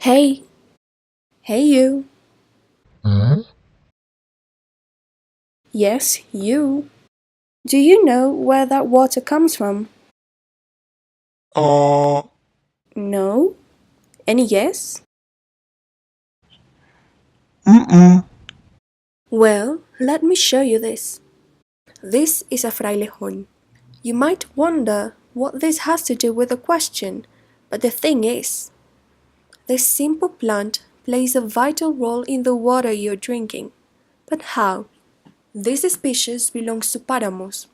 Hey, hey you. Hmm? Yes, you. Do you know where that water comes from? Uh, No? Any guess? mm-mm. Well, let me show you this. This is a frailejón. You might wonder what this has to do with the question, but the thing is, this simple plant plays a vital role in the water you're drinking. But how? This species belongs to paramos,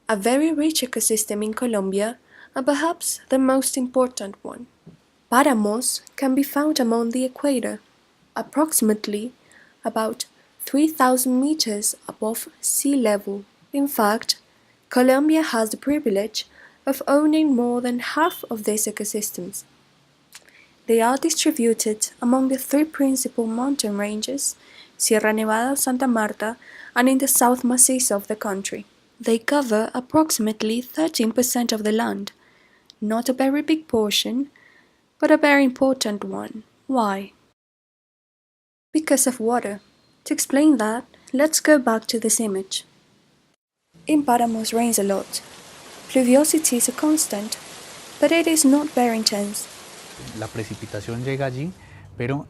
a very rich ecosystem in Colombia and perhaps the most important one. Paramos can be found along the equator, approximately about 3,000 meters above sea level. In fact, Colombia has the privilege of owning more than half of these ecosystems. They are distributed among the three principal mountain ranges, Sierra Nevada, Santa Marta, and in the South Macizo of the country. They cover approximately 13% of the land, not a very big portion, but a very important one. Why? Because of water. To explain that, let's go back to this image. In Paramos rains a lot. Pluviosity is a constant, but it is not very intense. La precipitación llega allí, pero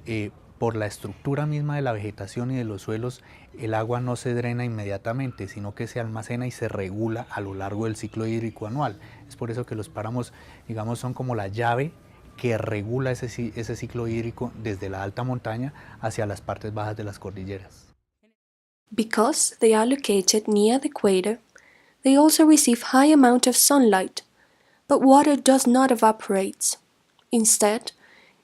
por la estructura misma de la vegetación y de los suelos, el agua no se drena inmediatamente, sino que se almacena y se regula a lo largo del ciclo hídrico anual. Es por eso que los páramos, digamos, son como la llave que regula ese ciclo hídrico desde la alta montaña hacia las partes bajas de las cordilleras. Because they are located near the equator, they also receive high amount of sunlight, but water does not evaporate. Instead,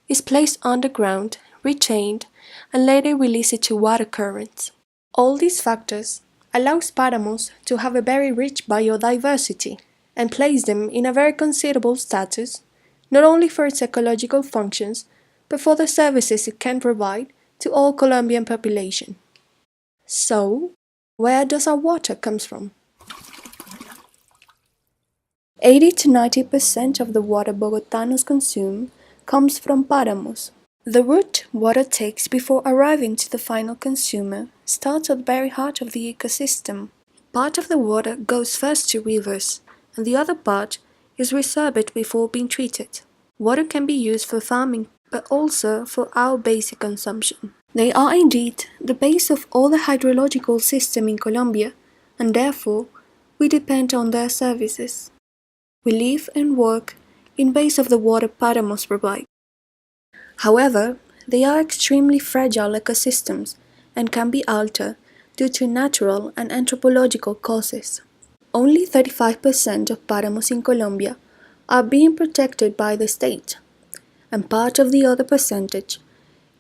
is placed underground, retained, and later released to water currents. All these factors allows paramos to have a very rich biodiversity and place them in a very considerable status, not only for its ecological functions, but for the services it can provide to all Colombian population. So, where does our water comes from? 80 to 90% of the water Bogotanos consume comes from paramos. The route water takes before arriving to the final consumer starts at the very heart of the ecosystem. Part of the water goes first to rivers, and the other part is resorbed before being treated. Water can be used for farming, but also for our basic consumption. They are indeed the base of all the hydrological system in Colombia, and therefore we depend on their services. We live and work in base of the water paramos provide. However, they are extremely fragile ecosystems and can be altered due to natural and anthropological causes. Only 35% of paramos in Colombia are being protected by the state, and part of the other percentage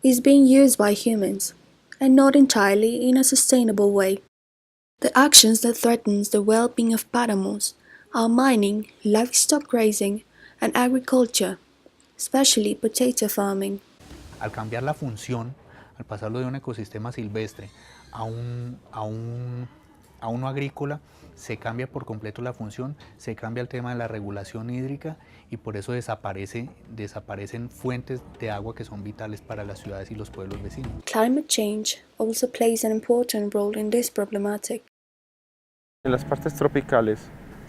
is being used by humans, and not entirely in a sustainable way. The actions that threaten the well-being of paramos are mining, livestock grazing, and agriculture, especially potato farming. Al cambiar la función, al pasarlo de un ecosistema silvestre a uno agrícola, se cambia por completo la función, se cambia el tema de la regulación hídrica y por eso desaparecen fuentes de agua que son vitales para las ciudades y los pueblos vecinos. Climate change also plays an important role in this problematic. En las partes tropicales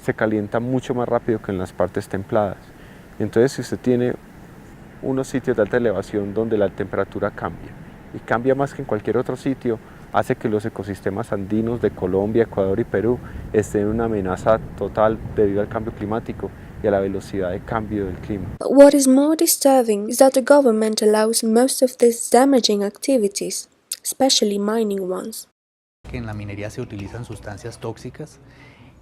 se calienta mucho más rápido que en las partes templadas. Entonces, si usted tiene unos sitios de alta elevación donde la temperatura cambia y cambia más que en cualquier otro sitio, hace que los ecosistemas andinos de Colombia, Ecuador y Perú estén en una amenaza total debido al cambio climático y a la velocidad de cambio del clima. But what is more disturbing is that the government allows most of these damaging activities, especially mining ones. Que en la minería se utilizan sustancias tóxicas.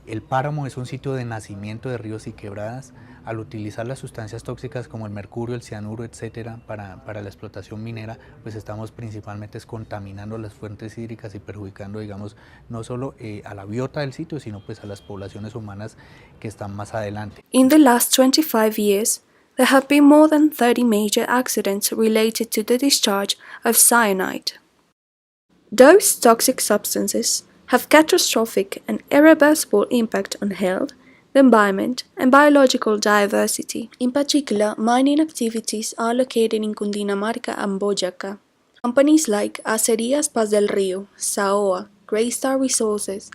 El páramo es un sitio de nacimiento de ríos y quebradas. Al utilizar las sustancias tóxicas como el mercurio, el cianuro, etcétera, para la explotación minera, pues estamos principalmente contaminando las fuentes hídricas y perjudicando, digamos, no solo a la biota del sitio, sino pues a las poblaciones humanas que están más adelante. In the last 25 years, there have been more than 30 major accidents related to the discharge of cyanide. Those toxic substances have catastrophic and irreversible impact on health, the environment, and biological diversity. In particular, mining activities are located in Cundinamarca and Boyacá. Companies like Acerías Paz del Río, Saoa, Greystar Resources,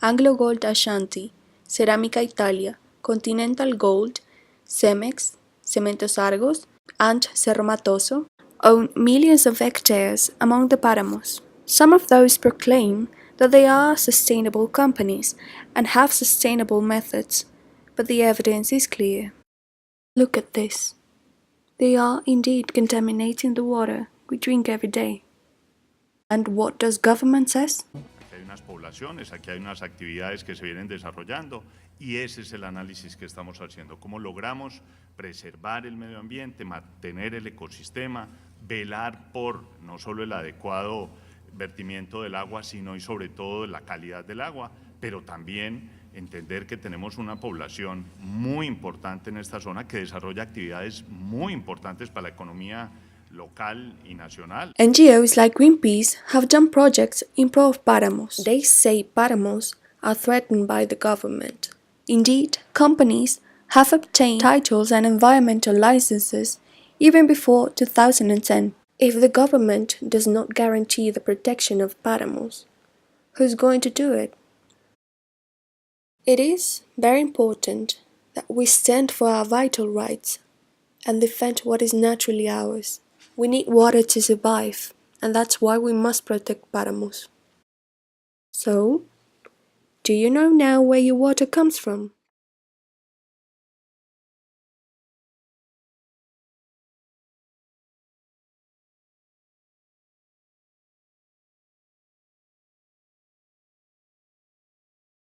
Anglo Gold Ashanti, Cerámica Italia, Continental Gold, Cemex, Cementos Argos, and Cerro Matoso own millions of hectares among the paramos. Some of those proclaim that they are sustainable companies and have sustainable methods, but the evidence is clear. Look at this. They are indeed contaminating the water we drink every day. And what does government says? Hay unas poblaciones, aquí hay unas actividades que se vienen desarrollando y ese es el análisis que estamos haciendo. Cómo logramos preservar el medio ambiente, mantener el ecosistema, velar por no solo el adecuado vertimiento del agua, sino y sobre todo la calidad del agua, pero también entender que tenemos una población muy importante en esta zona que desarrolla actividades muy importantes para la economía local y nacional. NGOs like Greenpeace have done projects in pro of paramos. They say paramos are threatened by the government. Indeed, companies have obtained titles and environmental licenses even before 2010. If the government does not guarantee the protection of paramos, who's going to do it? It is very important that we stand for our vital rights and defend what is naturally ours. We need water to survive, and that's why we must protect paramos. So, do you know now where your water comes from?